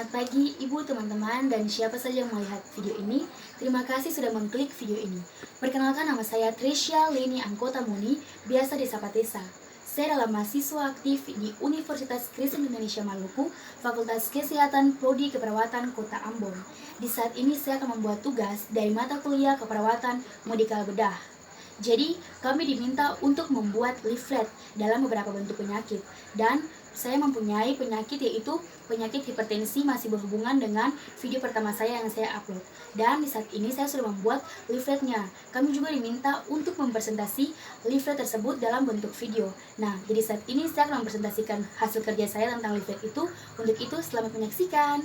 Selamat pagi Ibu, teman-teman, dan siapa saja yang melihat video ini. Terima kasih sudah mengklik video ini. Perkenalkan, nama saya Tresya Leni Angkota Muni, biasa disapa Tessa. Saya adalah mahasiswa aktif di Universitas Kristen Indonesia Maluku, Fakultas Kesehatan Prodi Keperawatan Kota Ambon. Di saat ini saya akan membuat tugas dari mata kuliah keperawatan medikal bedah. Jadi, kami diminta untuk membuat leaflet dalam beberapa bentuk penyakit. Dan saya mempunyai penyakit, yaitu penyakit hipertensi, masih berhubungan dengan video pertama saya yang saya upload. Dan di saat ini saya sudah membuat leafletnya. Kami juga diminta untuk mempresentasi leaflet tersebut dalam bentuk video. Nah, jadi saat ini saya akan mempresentasikan hasil kerja saya tentang leaflet itu. Untuk itu, selamat menyaksikan.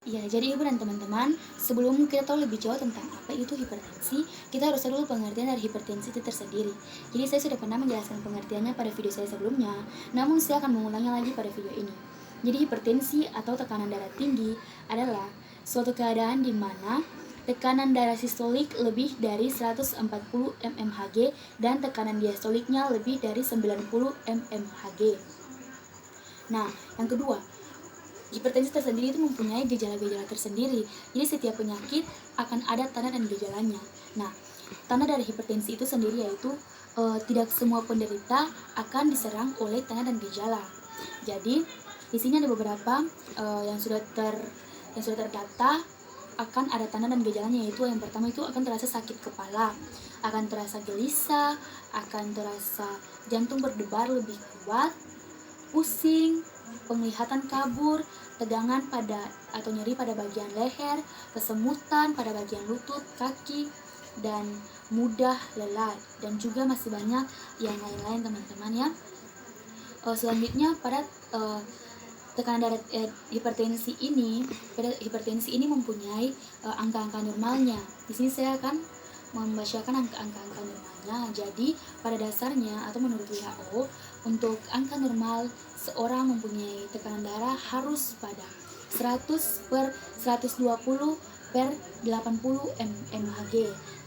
Ya, jadi Ibu dan teman-teman, sebelum kita tahu lebih jauh tentang apa itu hipertensi, kita harus tahu dulu pengertian dari hipertensi itu tersendiri. Jadi saya sudah pernah menjelaskan pengertiannya pada video saya sebelumnya, namun saya akan mengulangnya lagi pada video ini. Jadi hipertensi atau tekanan darah tinggi adalah suatu keadaan di mana tekanan darah sistolik lebih dari 140 mmHg dan tekanan diastoliknya lebih dari 90 mmHg. Nah, yang kedua, hipertensi tersendiri itu mempunyai gejala-gejala tersendiri. Jadi setiap penyakit akan ada tanda dan gejalanya. Nah, tanda dari hipertensi itu sendiri yaitu tidak semua penderita akan diserang oleh tanda dan gejala. Jadi di sini ada beberapa yang sudah terdata akan ada tanda dan gejalanya, yaitu yang pertama itu akan terasa sakit kepala, akan terasa gelisah, akan terasa jantung berdebar lebih kuat, pusing, penglihatan kabur, tegangan pada atau nyeri pada bagian leher, kesemutan pada bagian lutut, kaki, dan mudah lelah, dan juga masih banyak yang lain-lain teman-teman ya. Selanjutnya pada tekanan darah hipertensi ini mempunyai angka-angka normalnya. Di sini saya akan membacakan angka-angka normalnya. Jadi pada dasarnya atau menurut WHO, untuk angka normal seorang mempunyai tekanan darah harus pada 100/120/80 mmHg.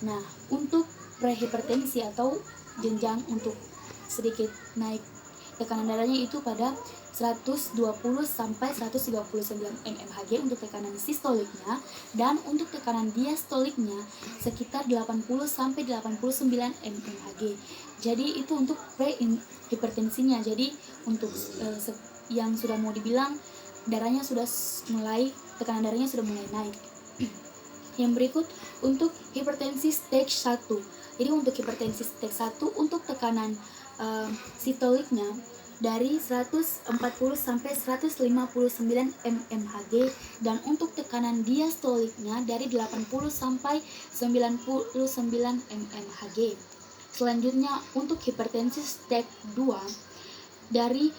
Nah, untuk prehipertensi atau jenjang untuk sedikit naik tekanan darahnya itu pada 120/139 mmHg untuk tekanan sistoliknya, dan untuk tekanan diastoliknya sekitar 80/89 mmHg. Jadi itu untuk prehipertensinya. Jadi untuk yang sudah mau dibilang darahnya sudah mulai, tekanan darahnya sudah mulai naik. Yang berikut untuk hipertensi stage 1. Jadi untuk hipertensi stage 1 untuk tekanan sistoliknya dari 140/159 mmHg, dan untuk tekanan diastoliknya dari 80/99 mmHg. Selanjutnya untuk hipertensi stage 2 dari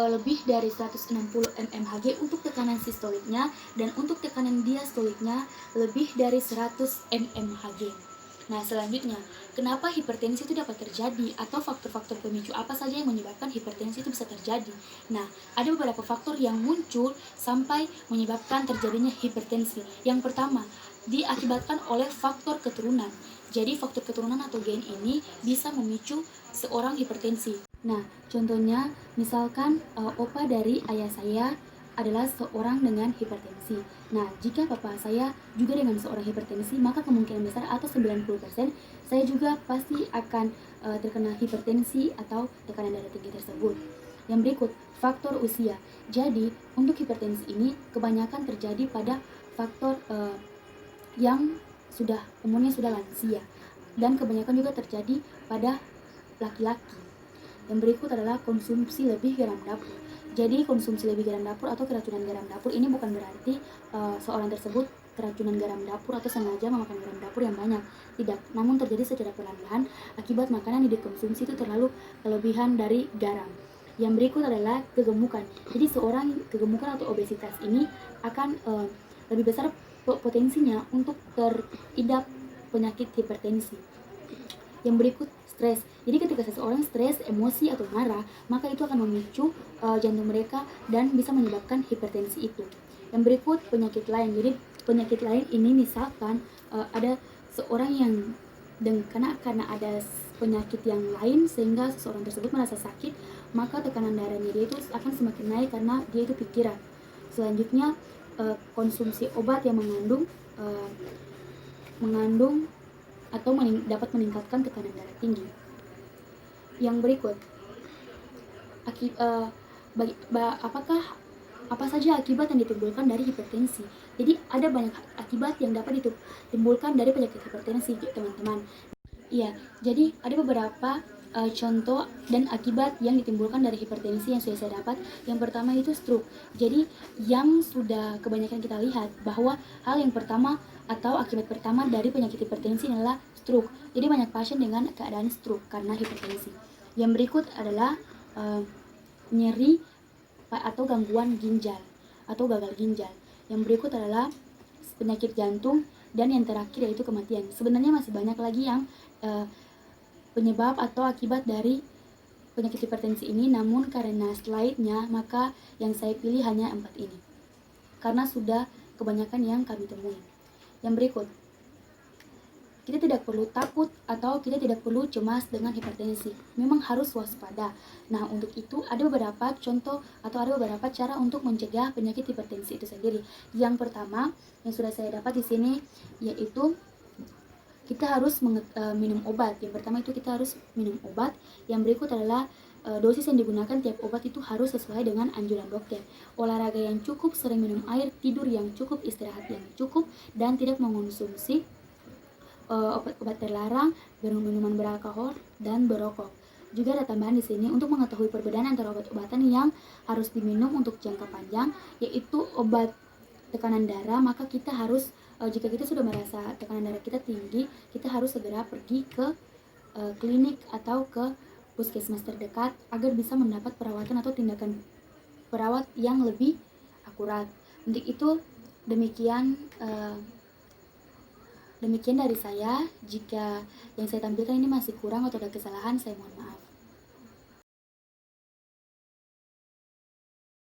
lebih dari 160 mmHg untuk tekanan sistoliknya, dan untuk tekanan diastoliknya lebih dari 100 mmHg. Nah, selanjutnya, kenapa hipertensi itu dapat terjadi, atau faktor-faktor pemicu apa saja yang menyebabkan hipertensi itu bisa terjadi? Nah, ada beberapa faktor yang muncul sampai menyebabkan terjadinya hipertensi. Yang pertama, diakibatkan oleh faktor keturunan. Jadi faktor keturunan atau gen ini bisa memicu seorang hipertensi. Nah, contohnya misalkan opa dari ayah saya adalah seorang dengan hipertensi. Nah, jika papa saya juga dengan seorang hipertensi, maka kemungkinan besar atau 90% saya juga pasti akan terkena hipertensi atau tekanan darah tinggi tersebut. Yang berikut, faktor usia. Jadi, untuk hipertensi ini kebanyakan terjadi pada faktor yang sudah umurnya sudah lansia, dan kebanyakan juga terjadi pada laki-laki. Yang berikut adalah konsumsi lebih garam dapur. Jadi konsumsi lebih garam dapur atau keracunan garam dapur ini bukan berarti seorang tersebut keracunan garam dapur atau sengaja memakan garam dapur yang banyak. Tidak, namun terjadi secara perlahan-lahan akibat makanan yang dikonsumsi itu terlalu kelebihan dari garam. Yang berikut adalah kegemukan. Jadi seorang kegemukan atau obesitas ini akan lebih besar potensinya untuk teridap penyakit hipertensi. Yang berikut, stres. Jadi ketika seseorang stres, emosi atau marah, maka itu akan memicu jantung mereka dan bisa menyebabkan hipertensi itu. Yang berikut, penyakit lain. Jadi penyakit lain ini misalkan ada seorang yang karena ada penyakit yang lain sehingga seseorang tersebut merasa sakit, maka tekanan darahnya dia itu akan semakin naik karena dia itu pikiran. Selanjutnya, konsumsi obat yang mengandung atau dapat meningkatkan tekanan darah tinggi. Yang berikut, apa saja akibat yang ditimbulkan dari hipertensi? Jadi ada banyak akibat yang dapat ditimbulkan dari penyakit hipertensi, teman-teman. Iya, jadi ada beberapa contoh dan akibat yang ditimbulkan dari hipertensi yang sudah saya dapat. Yang pertama itu stroke. Jadi yang sudah kebanyakan kita lihat bahwa hal yang pertama atau akibat pertama dari penyakit hipertensi adalah stroke. Jadi banyak pasien dengan keadaan stroke karena hipertensi. Yang berikut adalah nyeri atau gangguan ginjal atau gagal ginjal. Yang berikut adalah penyakit jantung, dan yang terakhir yaitu kematian. Sebenarnya masih banyak lagi yang penyebab atau akibat dari penyakit hipertensi ini, namun karena slide-nya maka yang saya pilih hanya 4 ini karena sudah kebanyakan yang kami temui. Yang berikut, kita tidak perlu takut atau kita tidak perlu cemas dengan hipertensi. Memang harus waspada. Nah, untuk itu ada beberapa contoh atau ada beberapa cara untuk mencegah penyakit hipertensi itu sendiri. Yang pertama yang sudah saya dapat di sini yaitu kita harus minum obat. Yang pertama itu kita harus minum obat. Yang berikut adalah dosis yang digunakan tiap obat itu harus sesuai dengan anjuran dokter. Olahraga yang cukup, sering minum air, tidur yang cukup, istirahat yang cukup, dan tidak mengonsumsi obat-obat terlarang, minuman beralkohol, dan berokok. Juga ada tambahan di sini untuk mengetahui perbedaan antara obat-obatan yang harus diminum untuk jangka panjang, yaitu obat tekanan darah. Maka kita harus jika kita sudah merasa tekanan darah kita tinggi, kita harus segera pergi ke klinik atau ke puskesmas terdekat agar bisa mendapat perawatan atau tindakan perawat yang lebih akurat. Untuk itu demikian dari saya. Jika yang saya tampilkan ini masih kurang atau ada kesalahan, saya mohon maaf.